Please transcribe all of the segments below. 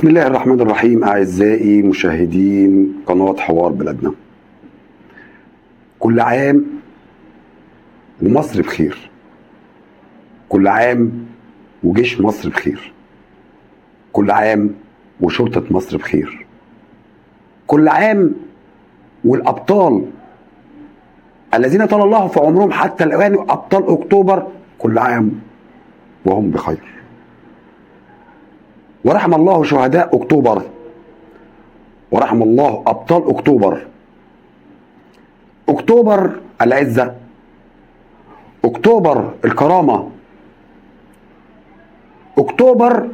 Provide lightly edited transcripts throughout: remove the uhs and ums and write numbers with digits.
بسم الله الرحمن الرحيم. أعزائي مشاهدين قناة حوار بلدنا، كل عام ومصر بخير، كل عام وجيش مصر بخير، كل عام وشرطة مصر بخير، كل عام والأبطال الذين طال الله في عمرهم حتى الآن أبطال أكتوبر كل عام وهم بخير. ورحم الله شهداء أكتوبر، ورحم الله أبطال أكتوبر. أكتوبر العزة، أكتوبر الكرامة، أكتوبر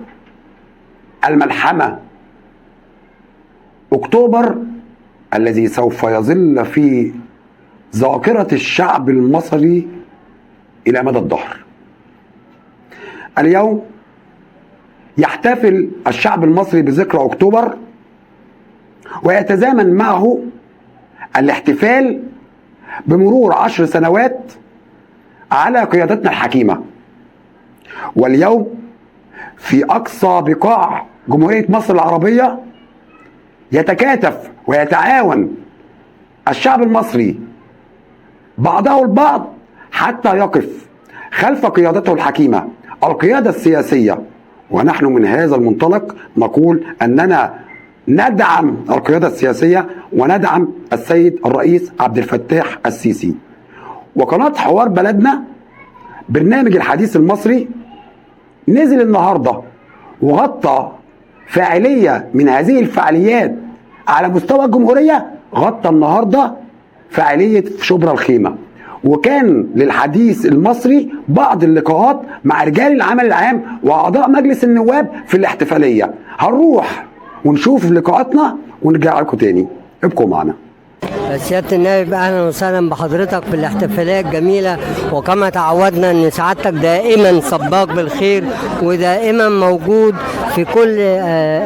الملحمة، أكتوبر الذي سوف يظل في ذاكرة الشعب المصري إلى مدى الدهر. اليوم يحتفل الشعب المصري بذكرى أكتوبر، ويتزامن معه الاحتفال بمرور 10 سنوات على قيادتنا الحكيمة. واليوم في أقصى بقاع جمهورية مصر العربية يتكاتف ويتعاون الشعب المصري بعضه البعض حتى يقف خلف قيادته الحكيمة، القيادة السياسية. ونحن من هذا المنطلق نقول أننا ندعم القيادة السياسية وندعم السيد الرئيس عبد الفتاح السيسي. وقناة حوار بلدنا برنامج الحديث المصري نزل النهاردة وغطى فاعلية من هذه الفعاليات على مستوى الجمهورية. غطى النهاردة فعالية في شبرا الخيمة، وكان للحديث المصري بعض اللقاءات مع رجال العمل العام وأعضاء مجلس النواب في الاحتفالية. هنروح ونشوف لقاءاتنا ونرجع لكم تاني، ابقوا معنا. سيادة النائب، أهلا وسهلا بحضرتك في الاحتفالية الجميلة، وكما تعودنا أن سعادتك دائما سباق بالخير ودائما موجود في كل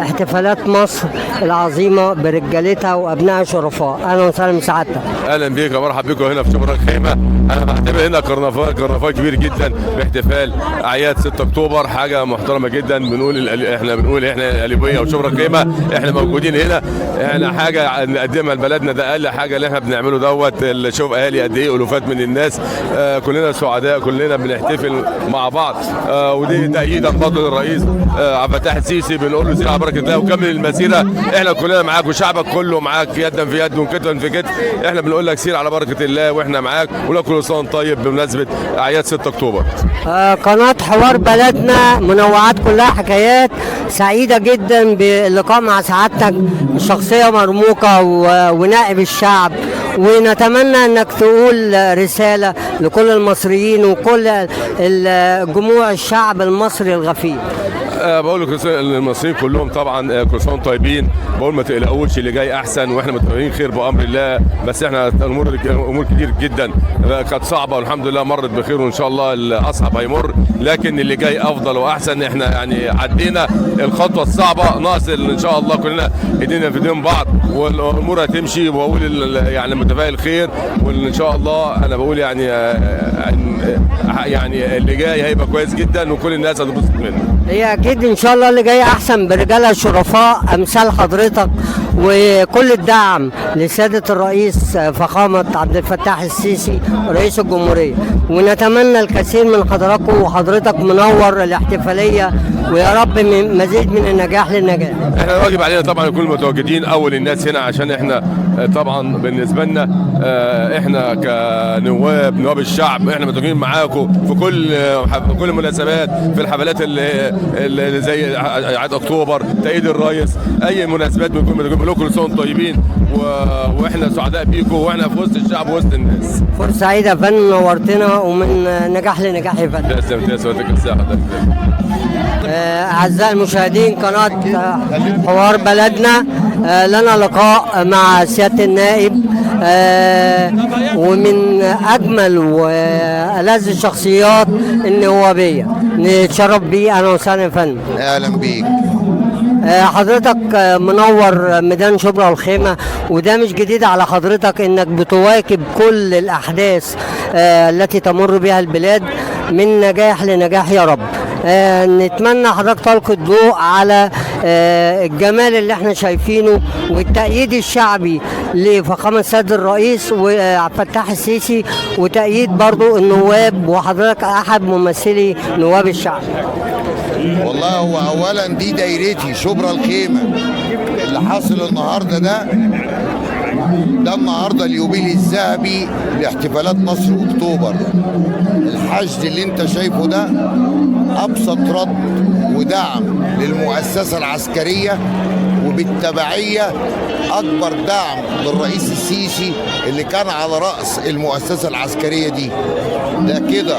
احتفالات مصر العظيمة برجالتها وأبناء شرفاء. أهلا وسهلا بسعادتك. أهلا بيك ومرحبا بكم هنا في شبرا الخيمة. أنا بعتبر هنا كرنفال كبير جدا باحتفال أعياد 6 أكتوبر، حاجة محترمة جدا. احنا بنقول القليوبية وشبرا الخيمة احنا موجودين هنا، احنا حاجة نقدمها لبلدنا، ده أقل حاجه اللي احنا بنعمله دوت. شوف اهالي قد ايه، الوفات من الناس، كلنا سعداء، كلنا بنحتفل مع بعض. ودي تأييدا بفضل الرئيس عبد الفتاح السيسي، بنقول له سير على بركه الله وكمل المسيره، احنا كلنا معاك وشعبك كله معاك يدا في يد وكتفا في كتف. احنا بنقول لك سير على بركه الله واحنا معاك، ولك كل سنه طيب بمناسبه اعياد 6 اكتوبر. قناه حوار بلدنا منوعات كلها حكايات. سعيده جدا باللقاء مع سعادتك، شخصيه مرموقه ونائب الشعب، ونتمنى انك تقول رساله لكل المصريين وكل جموع الشعب المصري الغفير. بقول لك المصريين كلهم طبعا كل سنه طيبين، بقول ما تقلقوش، اللي جاي احسن واحنا متمنين خير بامر الله. بس احنا امور كتير جدا كانت صعبه والحمد لله مرت بخير، وان شاء الله الاصعب هيمر، لكن اللي جاي افضل واحسن. احنا يعني عدينا الخطوه الصعبه، ناقص ان شاء الله كلنا ايدينا في ايدين بعض والامور هتمشي. وبقول يعني متفائل خير، وان شاء الله انا بقول يعني اللي جاي هيبقى كويس جدا وكل الناس هتبسط منه. هي اكيد ان شاء الله اللي جاي احسن برجاله الشرفاء امثال حضرتك، وكل الدعم لسياده الرئيس فخامه عبد الفتاح السيسي رئيس الجمهوريه. ونتمنى الكثير من حضراتكم، وحضرتك منور الاحتفاليه، ويا رب مزيد من النجاح للنجاح. احنا واجب علينا طبعا نكون متواجدين اول الناس هنا، عشان احنا طبعا بالنسبه لنا احنا كنواب الشعب احنا متواجدين معاكم في كل المناسبات، في الحفلات اللي زي عيد اكتوبر، تأييد الرئيس، اي مناسبات بنكون لكم كل سنه طيبين، واحنا سعداء بيكم، واحنا في وسط الشعب وسط الناس. فرصه سعيده يا فندم، نورتنا ومن نجاح لنجاح يا فندم. تسلم. أعزائي المشاهدين قناة حوار بلدنا، لنا لقاء مع سيادة النائب، ومن أجمل وألذ الشخصيات النوابية. نتشرف بيه. أهلا وسهلا يا فندم. أهلا بيك. حضرتك منور ميدان شبرا الخيمة، وده مش جديد على حضرتك انك بتواكب كل الاحداث التي تمر بها البلاد من نجاح لنجاح يا رب. نتمنى حضرتك تلقي الضوء على الجمال اللي احنا شايفينه والتأييد الشعبي لفخامة السيد الرئيس وعبد الفتاح السيسي، وتأييد برضو النواب، وحضرتك أحد ممثلي نواب الشعب. والله هو اولا دي دايرتي شبرا الخيمه. اللي حاصل النهارده ده النهارده اليوبيل الذهبي لاحتفالات نصر اكتوبر. الحشد اللي انت شايفه ده ابسط رد ودعم للمؤسسه العسكريه، وبالتبعيه اكبر دعم للرئيس السيسي اللي كان على راس المؤسسه العسكريه دي. ده كده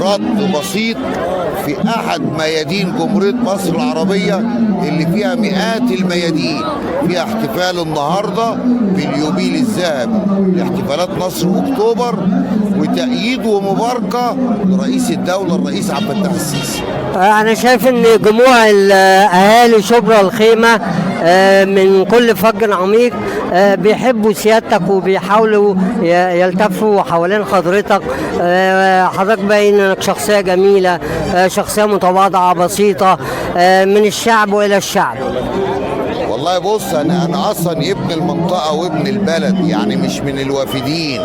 رد بسيط في احد ميادين جمهوريه مصر العربيه اللي فيها مئات الميادين، فيها احتفال النهارده باليوبيل الذهبي لاحتفالات نصر اكتوبر، وتأييد ومباركه لرئيس الدوله الرئيس عبد الفتاح السيسي. أنا شايف إن جموع أهالي شبرا الخيمة من كل فج عميق بيحبوا سيادتك وبيحاولوا يلتفوا حوالين حضرتك. حضرتك باين إنك شخصية جميلة، شخصية متواضعة بسيطة، من الشعب وإلى الشعب. والله بص، انا اصلا ابن المنطقه وابن البلد، يعني مش من الوافدين،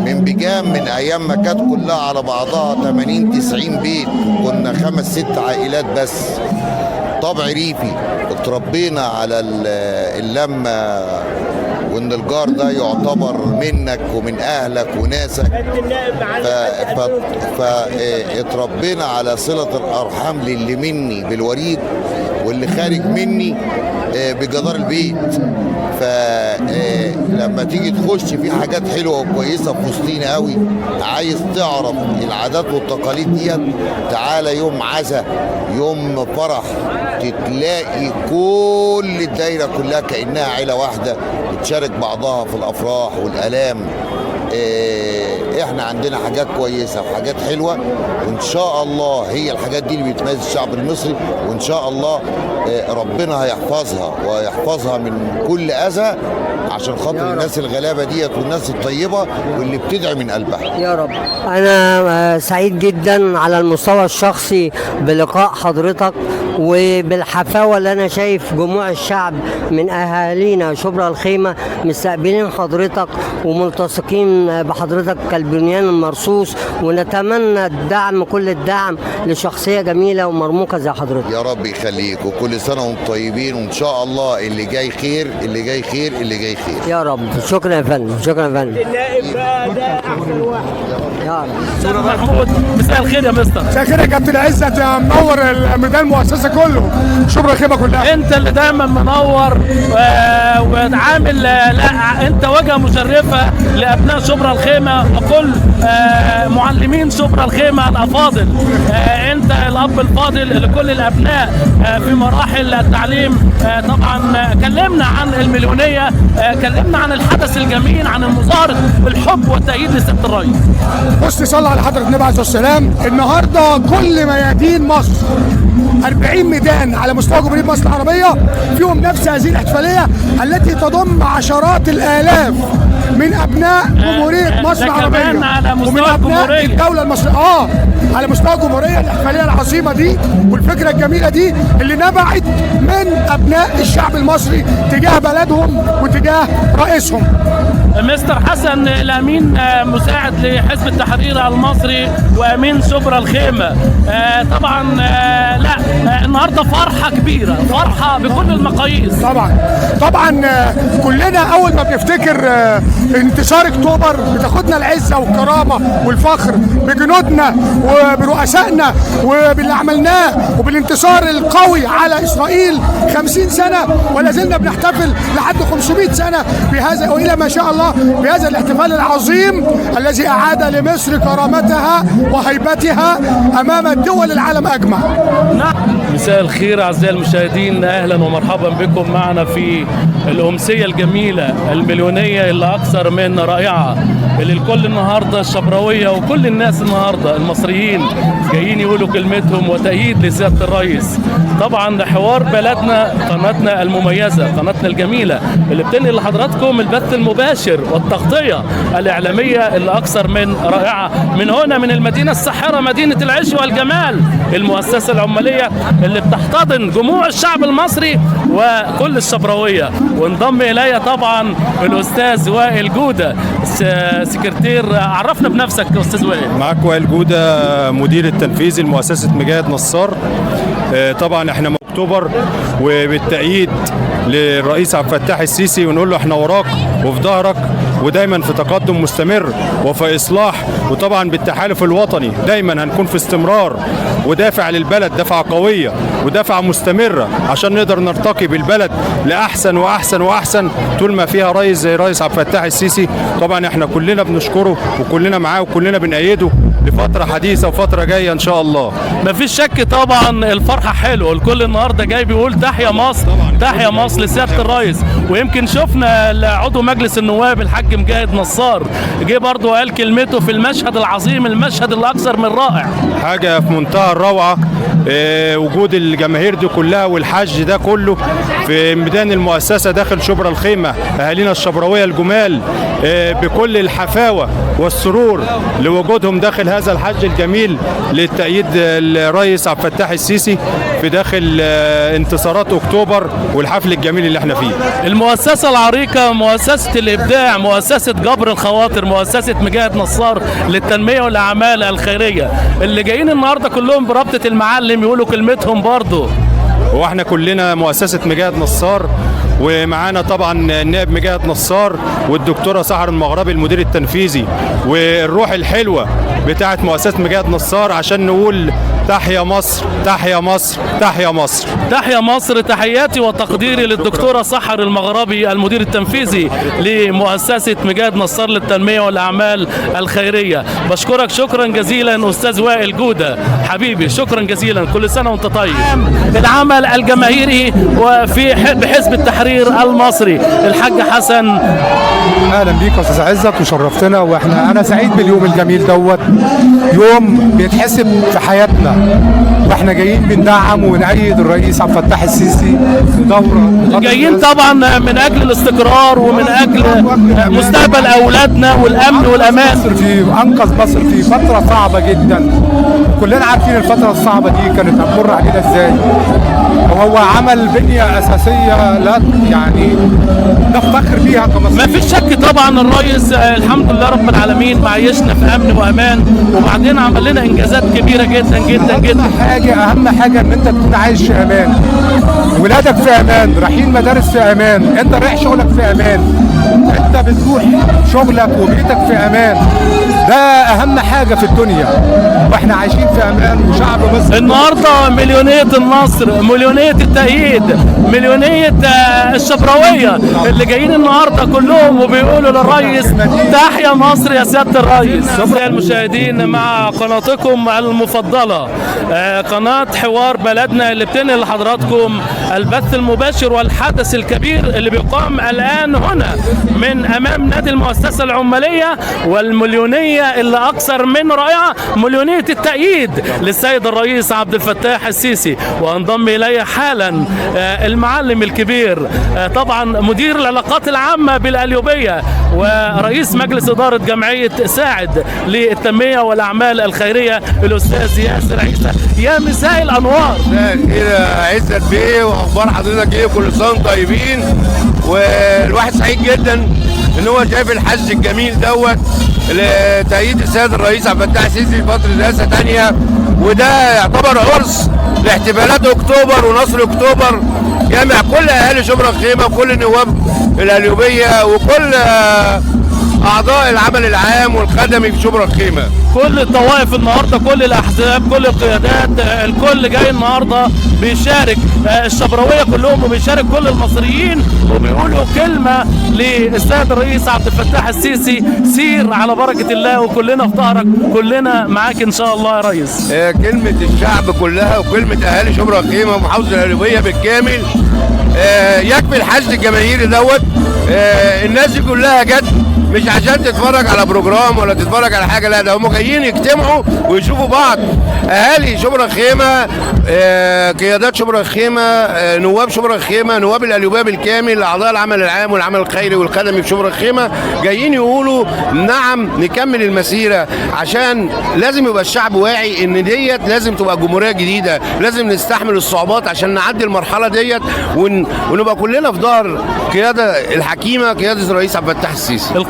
من بجام، من ايام ما كانت كلها على بعضها 80-90 بيت، كنا 5-6 عائلات بس. طبع ريفي، اتربينا على اللمه، وان الجار ده يعتبر منك ومن اهلك وناسك، فاتربينا على صله الارحام للي مني بالوريد واللي خارج مني بجدار البيت. فلما تيجي تخش في حاجات حلوه وكويسه في وسطينا قوي، عايز تعرف العادات والتقاليد ديت، تعالى يوم عزا، يوم فرح، تلاقي كل الدايره كلها كانها عيله واحده بتشارك بعضها في الافراح والالام. احنا عندنا حاجات كويسه وحاجات حلوه، وان شاء الله هي الحاجات دي اللي بتميز الشعب المصري، وان شاء الله ربنا هيحفظها ويحفظها من كل اذى، عشان خاطر الناس الغلابه ديت والناس الطيبه واللي بتدعي من قلبها يا رب. انا سعيد جدا على المستوى الشخصي بلقاء حضرتك وبالحفاوه اللي انا شايف جموع الشعب من اهالينا شبرا الخيمه مستقبلين حضرتك وملتصقين بحضرتك كالبنيان المرصوص، ونتمنى الدعم، كل الدعم لشخصيه جميله ومرموقه زي حضرتك. يا رب يخليك، وكل سنه وانتم طيبين، وان شاء الله اللي جاي خير، اللي جاي خير، اللي جاي خير يا رب. شكرا يا فندم، شكرا يا فندم. النائب بقى ده احسن واحد يا رب. محمود، مساء الخير يا مستر. مساء الخير يا كابتن عزت، منور الميدان المؤسسه كله، شبرا الخيمه كلها. انت اللي دايما منور وعامل، لا انت وجهه مشرفه لابناء شبرا الخيمه وكل معلمين شبرا الخيمه الافاضل. انت الاب الفاضل لكل الابناء في مراحل التعليم. طبعا كلمنا عن المليونيه، كلمنا عن الحدث الجميل، عن المظاهره الحب والتأييد لسيادة الرئيس. بص، صلى على حضره النبي عليه الصلاه والسلام. النهارده كل ميادين مصر 40 ميدان على مستوى جمهوريه مصر العربيه فيهم نفس هذه الاحتفاليه التي تضم عشرات الالاف من ابناء جمهوريه مصر العربيه ومن ابناء الدوله المصريه. على مستوى الجمهوريه الاحتفاليه العظيمه دي والفكره الجميله دي اللي نبعت من ابناء الشعب المصري تجاه بلدهم وتجاه رئيسهم. مستر حسن الامين، مساعد لحزب التحرير المصري وامين شبرا الخيمه. طبعا لا، النهارده فرحه كبيره، فرحه بكل المقاييس. طبعا كلنا اول ما بنفتكر انتصار اكتوبر بتاخدنا العزه والكرامه والفخر بجنودنا وبرؤسائنا وباللي عملناه وبالانتصار القوي على اسرائيل 50 سنه، ولا زلنا بنحتفل لحد 500 سنه بهذا، والى ما شاء الله بهذا الاحتفال العظيم الذي اعاد لمصر كرامتها وهيبتها امام الدول العالم اجمع. مساء الخير اعزائي المشاهدين، اهلا ومرحبا بكم معنا في الامسيه الجميله المليونيه اللي اكثر اكثر من رائعه، اللي الكل النهارده الشبراويه وكل الناس النهارده المصريين جايين يقولوا كلمتهم وتأييد لسياده الرئيس. طبعا حوار بلدنا قناتنا المميزه، قناتنا الجميله اللي بتنقل لحضراتكم البث المباشر والتغطيه الاعلاميه اللي اكثر من رائعه من هنا من المدينه الساحره مدينه العز والجمال، المؤسسه العماليه اللي بتحتضن جموع الشعب المصري وكل الشبراويه. وانضم الي طبعا الاستاذ وائل جوده سكرتير. عرفنا بنفسك يا استاذ وائل. معاك وائل جوده مدير التنفيذي لمؤسسه مجاهد نصار. طبعا احنا من اكتوبر وبالتأييد للرئيس عبد الفتاح السيسي، ونقول له احنا وراك وفي ظهرك ودايما في تقدم مستمر وفي اصلاح، وطبعا بالتحالف الوطني دايما هنكون في استمرار ودافع للبلد دفعه قويه ودفعه مستمره عشان نقدر نرتقي بالبلد لاحسن واحسن واحسن طول ما فيها رئيس زي رئيس عبد الفتاح السيسي. طبعا احنا كلنا بنشكره وكلنا معاه وكلنا بنأيده لفتره حديثه وفتره جايه ان شاء الله. مفيش شك طبعا الفرحه حلوه، الكل النهارده جاي بيقول تحيا مصر تحيا مصر لسياده الرئيس. ويمكن شفنا عضو مجلس النواب الحاج مجاهد نصار جه برضه قال كلمته في المشهد العظيم، المشهد الاكثر من رائع. حاجه في منتهى الروعه وجود الجماهير دي كلها والحج ده كله في ميدان المؤسسه داخل شبرا الخيمه، اهالينا الشبراويه الجمال بكل الحفاوه والسرور لوجودهم داخل هذا الحج الجميل للتأييد الرئيس عبد الفتاح السيسي في داخل انتصارات اكتوبر والحفل الجميل اللي احنا فيه. المؤسسه العريقه، مؤسسه الابداع، مؤسسه جبر الخواطر، مؤسسه مجاهد نصار للتنميه والاعمال الخيريه، اللي جايين النهارده كلهم برابطه المعلم يقولوا كلمتهم برضه. واحنا كلنا مؤسسه مجاهد نصار، ومعانا طبعا النائب مجاهد نصار والدكتوره سحر المغربي المدير التنفيذي، والروح الحلوه بتاعه مؤسسه مجاهد نصار عشان نقول تحيا مصر تحيا مصر تحيا مصر تحيا مصر. تحياتي وتقديري للدكتوره سحر المغربي المدير التنفيذي لمؤسسه مجاهد نصار للتنميه والاعمال الخيريه. بشكرك شكرا جزيلا استاذ وائل جوده حبيبي، شكرا جزيلا، كل سنه وانت طيب. العمل الجماهيري وفي بحزب التحرير المصري الحاج حسن. اهلا بيك يا استاذ عزت وشرفتنا، انا سعيد باليوم الجميل دوت، يوم بيتحسب في حياتنا واحنا جايين بندعم ونأيد الرئيس عبد الفتاح السيسي في دوره. جايين طبعا من اجل الاستقرار ومن اجل مستقبل اولادنا والامن والامان. انقذ مصر في فتره صعبه جدا، كلنا عارفين الفتره الصعبه دي كانت هتمر علينا ازاي، وهو عمل بنيه اساسيه لا يعني نفتخر بيها كمصريين. ما فيش شك طبعا الرئيس الحمد لله رب العالمين معيشنا في امن وامان، وبعدين عمل لنا انجازات كبيره جدا جدا جدا. اهم حاجه ان انت تكون عايش في امان، ولادك في امان، رايحين مدارس في امان، انت رايح شغلك في امان، انت بتروح شغلك وبيتك في امان، ده اهم حاجه في الدنيا، واحنا عايشين في امان وشعب مصر. النهارده مليونيه النصر، مليونيه التأييد، مليونيه الشبراويه اللي جايين النهارده كلهم وبيقولوا للرئيس تحيا مصر يا سياده الرئيس. أعزائي المشاهدين مع قناتكم المفضله قناه حوار بلدنا اللي بتنقل لحضراتكم البث المباشر والحدث الكبير اللي بيقام الان هنا من امام نادي المؤسسه العماليه، والمليونيه اللي اكثر من رائعه، مليونيه التأييد للسيد الرئيس عبد الفتاح السيسي. وانضم الي حالا المعلم الكبير طبعا مدير العلاقات العامه بالقليوبيه ورئيس مجلس اداره جمعيه ساعد للتنميه والاعمال الخيريه الاستاذ ياسر عيسى. يا مساء الانوار. كده عزت بيه، واخبار حضرتك ايه؟ كل سنه وانتم طيبين. والواحد سعيد جدا ان هو شايف الحج الجميل دوت لتأييد السيد الرئيس عبد الفتاح السيسي لفتره رئاسه ثانيه، وده يعتبر عرس لاحتفالات اكتوبر ونصر اكتوبر، جامع كل اهالي شبرا الخيمه وكل نواب القليوبيه وكل اعضاء العمل العام والخدمي في شبرا الخيمه. كل الطوائف النهارده، كل الاحزاب، كل القيادات، الكل جاي النهارده بيشارك الشبراويه كلهم، وبيشارك كل المصريين، وبيقولوا كلمه للسيد الرئيس عبد الفتاح السيسي: سير على بركه الله وكلنا في ظهرك، كلنا معاك ان شاء الله يا ريس. كلمه الشعب كلها وكلمه اهالي شبرا الخيمه ومحافظه القليوبيه بالكامل. يكفي الحشد الجماهيري دوت. الناس دي كلها جت مش عشان تتفرج على بروجرام ولا تتفرج على حاجه، لا ده هم جايين يجتمعوا ويشوفوا بعض. اهالي شبرا الخيمه، قيادات شبرا الخيمه، نواب شبرا الخيمه، نواب القليوبيه بالكامل، اعضاء العمل العام والعمل الخيري والخدمي في شبرا الخيمه، جايين يقولوا نعم نكمل المسيره، عشان لازم يبقى الشعب واعي ان ديت لازم تبقى جمهوريه جديده، لازم نستحمل الصعوبات عشان نعدي المرحله ديت ونبقى كلنا في ظهر قياده الحكيمه، قياده الرئيس عبد الفتاح السيسي.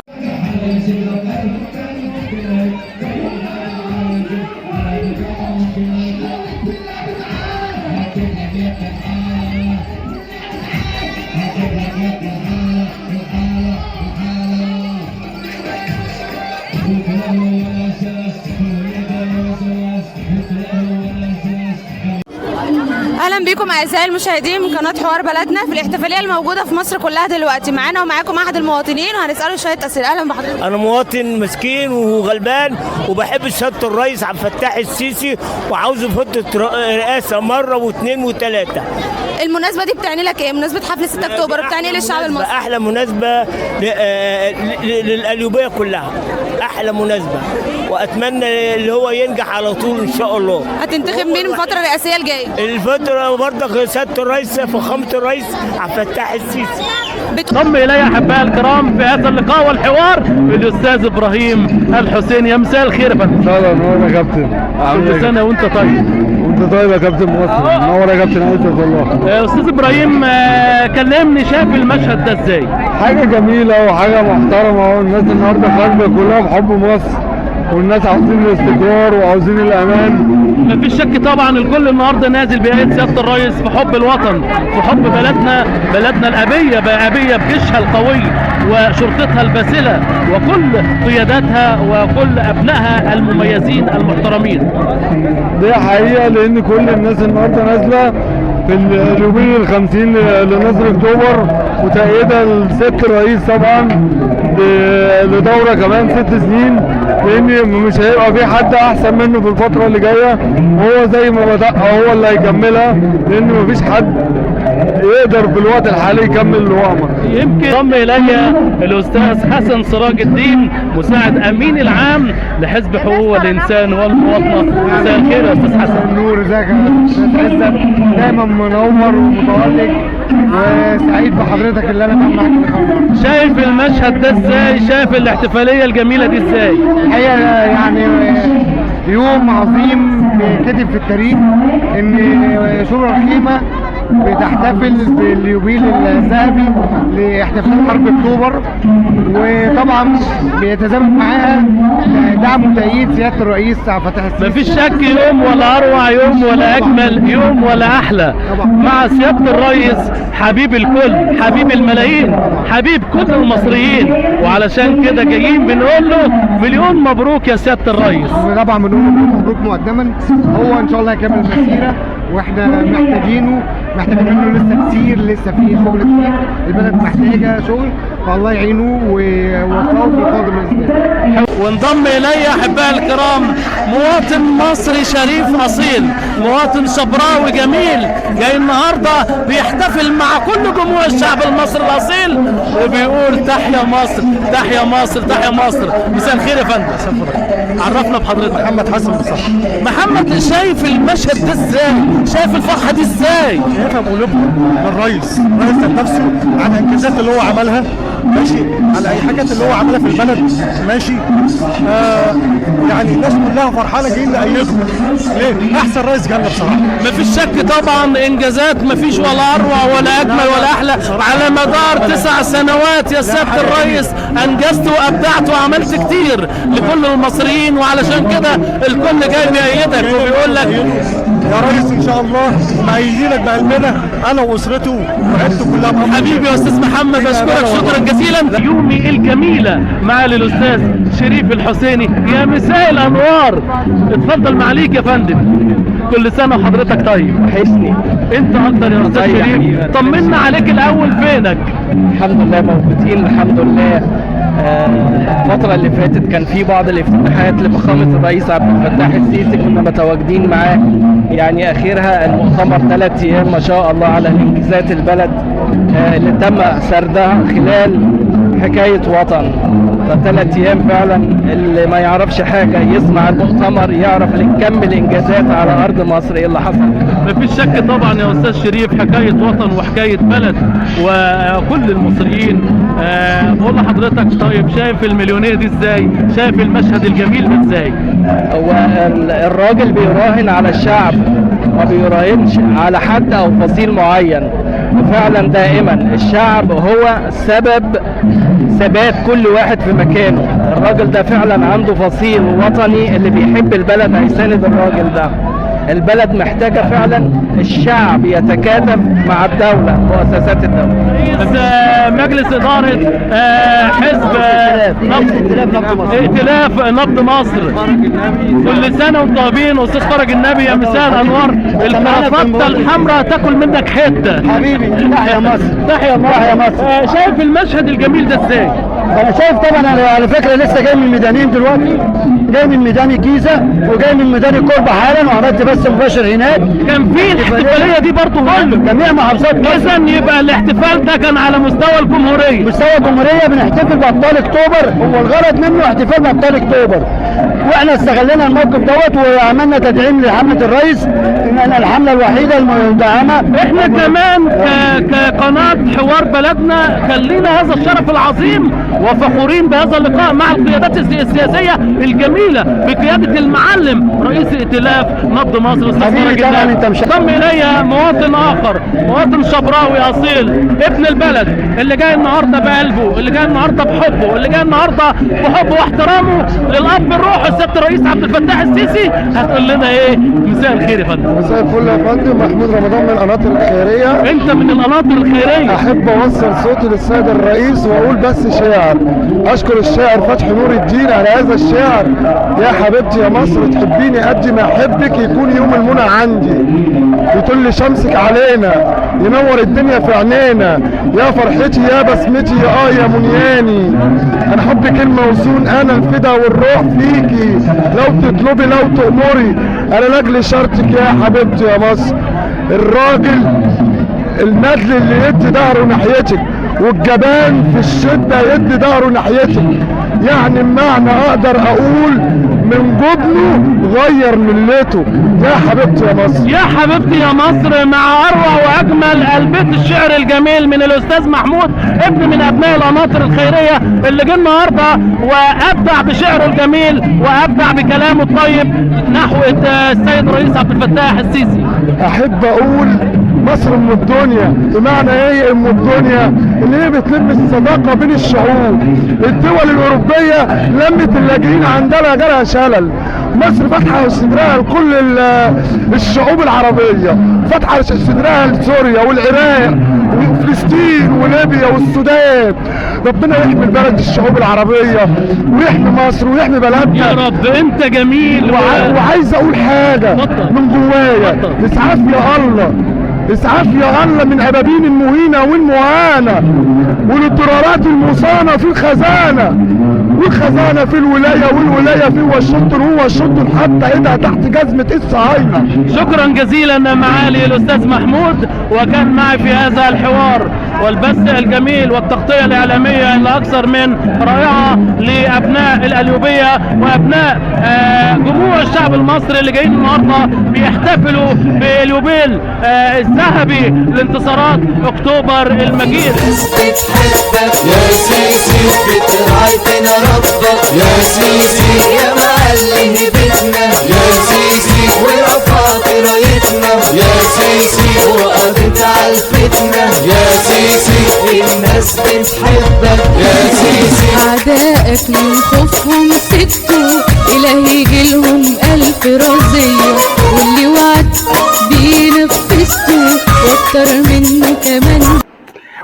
اهلا بكم اعزائي المشاهدين من قناه حوار بلدنا في الاحتفاليه الموجوده في مصر كلها دلوقتي. معانا ومعاكم احد المواطنين وهنساله شويه اسئله. اهلا بحضرتك. انا مواطن مسكين وغلبان وبحب سياده الرئيس عبد الفتاح السيسي وعاوز فتره رئاسه مره واثنين وثلاثه. المناسبه دي بتعني لك ايه؟ مناسبه حفل 6 اكتوبر بتعني ايه للشعب المصري؟ احلى مناسبه للقليوبيه كلها، احلى مناسبه، واتمنى اللي هو ينجح على طول ان شاء الله. هتنتخب مين الفتره الرئاسيه الجايه؟ الفتره برضه سياده الرئيس فخامه الرئيس عبد الفتاح السيسي. انضم الي احبائي الكرام في هذا اللقاء والحوار الاستاذ ابراهيم الحسيني. يا مساء الخير يا فندم. مساء النور يا كابتن. كل سنه وانت طيب. وانت طيب يا كابتن مصر. منور يا كابتن. عزت والله. استاذ ابراهيم كلمني، شايف المشهد ده ازاي؟ حاجه جميله وحاجه محترمه، والناس النهارده خارجه كلها بحب مصر، والناس عاوزين الاستقرار وعاوزين الامان. مفيش شك طبعا الكل النهارده نازل بآية سياده الرئيس في حب الوطن، في حب بلدنا الابيه، ابيه بجيشها القوي وشرطتها الباسله وكل قياداتها وكل ابنائها المميزين المحترمين. دي حقيقه، لان كل الناس النهارده نازله في اليوبيل ال50 لنصر اكتوبر، وتأييدها لسيادة الرئيس طبعا لدورة كمان 6 سنين، لان مش هيبقى في حد احسن منه في الفترة اللي جاية، وهو زي ما بدأها هو اللي هيكملها، لان مفيش حد يقدر في الوقت الحالي يكمل اللي هو عمله. يمكن انضم الي الاستاذ حسن سراج الدين مساعد امين العام لحزب حقوق الانسان والمواطنه. مساء الخير يا استاذ حسن. النور، ازيك يا استاذ عزت؟ دايما منور ومتالق وسعيد بحضرتك اللي انا معاك. شايف المشهد ده ازاي؟ شايف الاحتفاليه الجميله دي ازاي؟ الحقيقه يعني يوم عظيم كتب في التاريخ ان شبرا الخيمه بتحتفل باليوبيل الذهبي لاحتفال حرب اكتوبر، وطبعا بيتزامن معاها دعم وتأييد سياده الرئيس عبد الفتاح السيسي. مفيش شك يوم ولا اروع يوم ولا اجمل يوم ولا احلى مع سياده الرئيس حبيب الكل، حبيب الملايين، حبيب كل المصريين، وعلشان كده جايين بنقول له مليون مبروك يا سياده الرئيس. طبعا بنقول له مبروك مقدما، هو ان شاء الله هيكمل المسيره واحنا محتاجين منه لسه كتير، لسه في شغل كتير، البلد محتاجه شغل، فالله يعينه ويوفقه في القادم باذن الله. وانضم الي احبائي الكرام مواطن مصري شريف اصيل، مواطن شبراوي جميل، جاي النهارده بيحتفل مع كل جمهور الشعب المصري الاصيل وبيقول تحيا مصر تحيا مصر تحيا مصر. مساء الخير يا فندم. عرفنا بحضرتك. محمد حسن بالصح. محمد، شايف المشهد ده ازاي؟ شايف الفرحه دي ازاي؟ شايفها بقلوبنا الرئيس ذات نفسه على الانجازات اللي هو عملها، ماشي، على اي حاجات اللي هو عملها في البلد، ماشي. يعني الناس كلها فرحانه جايين نأيده. ليه؟ احسن رئيس جالنا بصراحه. مفيش شك طبعا انجازات مفيش ولا اروع ولا اجمل ولا احلى. على مدار 9 سنوات يا سياده الرئيس انجزت وابدعت وعملت كتير لكل المصريين، وعلشان كده الكل جاي بيأيدك وبيقول لك يا ريس ان شاء الله مأيدينك بقلبنا انا واسرته وعيلته كلها. حبيبي يا استاذ محمد، اشكرك شكرا جزيلا. يومي الجميله معالي الاستاذ شريف الحسيني. يا مساء الانوار، اتفضل معاليك يا فندم. كل سنه وحضرتك طيب. وحشني انت اكتر يا استاذ شريف. طمنا عليك الاول، فينك؟ الحمد لله موجودين الحمد لله. الفترة اللي فاتت كان في بعض الافتتاحات لفخامة الرئيس عبد الفتاح السيسي كنا متواجدين معاه، يعني اخرها المؤتمر 3 ايام ما شاء الله على انجازات البلد اللي تم سردها خلال حكاية وطن. النهارده 3 ايام فعلا. اللي ما يعرفش حاجه يسمع المؤتمر يعرف كم الانجازات على ارض مصر ايه اللي حصل. مفيش شك طبعا يا استاذ شريف، حكايه وطن وحكايه بلد وكل المصريين. بقول لحضرتك طيب شايف المليونيه دي ازاي؟ شايف المشهد الجميل ده ازاي؟ هو الراجل بيراهن على الشعب، ما بيراهنش على حد او فصيل معين. وفعلا دائما الشعب هو سبب ثبات كل واحد في مكانه. الراجل ده فعلا عنده فصيل وطني، اللي بيحب البلد هيساند الراجل ده. البلد محتاجة فعلا الشعب يتكاتف مع الدولة، مؤسسات الدولة. رئيس مجلس إدارة حزب ائتلاف نبض مصر، كل سنة وانتم طيبين. أستاذ فرج النبي يا مساء الأنوار، الكرافتة الحمراء تاكل منك حتة. حبيبي تحيا مصر، تحيا مصر. شايف المشهد الجميل ده ازاي؟ انا شايف طبعا، انا على فكره لسه جاي من الميدانين دلوقتي، جاي من ميدان الجيزه وجاي من ميدان الكوربه حالا، وعملت بث مباشر هناك. كان في الاحتفاليه دي برضه كله جميع محافظات مصر. اذا يبقى الاحتفال ده كان على مستوى الجمهوريه. مستوى الجمهوريه بنحتفل بابطال اكتوبر، هو الغرض منه احتفال بابطال اكتوبر، واحنا استغلنا الموقف دوت وعملنا تدعيم لحمله الرئيس، ان الحمله الوحيده المدعمه. احنا كمان كقناه حوار بلدنا كان لنا هذا الشرف العظيم وفخورين بهذا اللقاء مع القيادات السياسيه الجميله بقياده المعلم رئيس ائتلاف نبض مصر استاذ فرج النبي. انضم الي مواطن اخر، مواطن شبراوي اصيل، ابن البلد، اللي جاي النهارده بقلبه، اللي جاي النهارده بحبه، اللي جاي النهارده بحبه واحترامه للاب الروح السيد الرئيس عبد الفتاح السيسي. هتقول لنا ايه؟ مساء الخير يا فندم. مساء الفل يا فندم، محمود رمضان من القناطر الخيريه. انت من القناطر الخيريه. احب اوصل صوتي للسيد الرئيس واقول بس شعر. اشكر الشاعر فتحي نور الدين على هذا الشعر: يا حبيبتي يا مصر تحبيني قد ما احبك، يكون يوم المنى عندي، يطل شمسك علينا، ينور الدنيا في عينينا، يا فرحتي يا بسمتي يا منياني. انا حب كلمه وصون، انا الفدا والروح فيكي، لو تطلبي لو تأمري، انا لاجل شرطك يا حبيبتي يا مصر. الراجل الندل اللي يدي ظهره ناحيتك، والجبان في الشده يدي ظهره ناحيتك، يعني بمعنى اقدر اقول من جبنه غير ملته. يا حبيبتي يا مصر، يا حبيبتي يا مصر، مع اروع واجمل البيت الشعر الجميل من الاستاذ محمود، ابن من ابناء القناطر الخيريه، اللي جه النهارده وابدع بشعره الجميل وابدع بكلامه الطيب نحو السيد الرئيس عبد الفتاح السيسي. احب اقول مصر ام الدنيا. بمعنى ايه ام الدنيا؟ اللي هي بتلم الصداقه بين الشعوب. الدول الاوروبيه لمت اللاجئين عندنا جالها شلل، مصر فاتحه صدرها لكل الشعوب العربيه، فاتحه صدرها لسوريا والعراق وفلسطين وليبيا والسودان. ربنا يحمي البلد الشعوب العربيه ويحمي مصر ويحمي بلدنا يا رب. انت جميل وعايز اقول حاجه من جوايا: اسعاف يا الله، اسعاف يا الله من ابابين المهينه والمهانه والاضطرارات المصانه في الخزانه، والخزانه في الولايه والولايه في واشنطن وواشنطن حتى ايدها تحت جزمه الصهاينه. شكرا جزيلا معالي الاستاذ محمود، وكان معي في هذا الحوار والبث الجميل والتغطيه الاعلاميه الاكثر من رائعه لابناء القليوبيه وابناء جموع الشعب المصري اللي جايين النهارده بيحتفلوا باليوبيل الذهبي لانتصارات اكتوبر المجيد. يا سيسي بترعيتنا ربك، يا سيسي يا معلم بيتنا، يا سيسي ورفعت رايتنا، يا سيسي وقضيت على الفتنة، يا سيسي الناس بتحبك، يا سيسي. أعدائك من خوفهم سكتوا، إلهي يجيلهم ألف رزية، واللي وعد بينفذتوا واكتر منه كمان.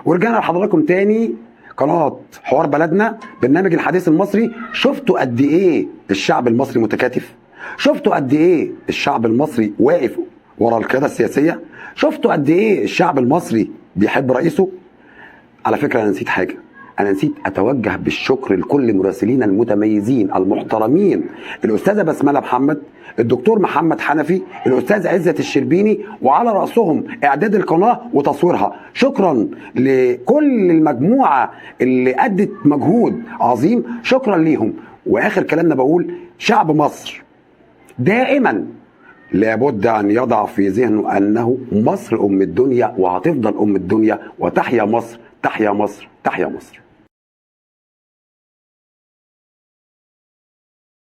ورجعنا لحضراتكم تاني قناة حوار بلدنا، برنامج الحديث المصري. شفتوا قد ايه الشعب المصري متكاتف؟ شفتوا قد ايه الشعب المصري واقف ورا القيادة السياسية؟ شفتوا قد ايه الشعب المصري بيحب رئيسه؟ على فكرة انا نسيت حاجة، انا نسيت اتوجه بالشكر لكل مراسلينا المتميزين المحترمين، الاستاذه بسمله محمد، الدكتور محمد حنفي، الاستاذ عزت الشربيني، وعلى راسهم اعداد القناه وتصويرها. شكرا لكل المجموعه اللي ادت مجهود عظيم، شكرا ليهم. واخر كلامنا بقول شعب مصر دائما لابد ان يضع في ذهنه انه مصر ام الدنيا وهتفضل ام الدنيا، وتحيا مصر، تحيا مصر، تحيا مصر.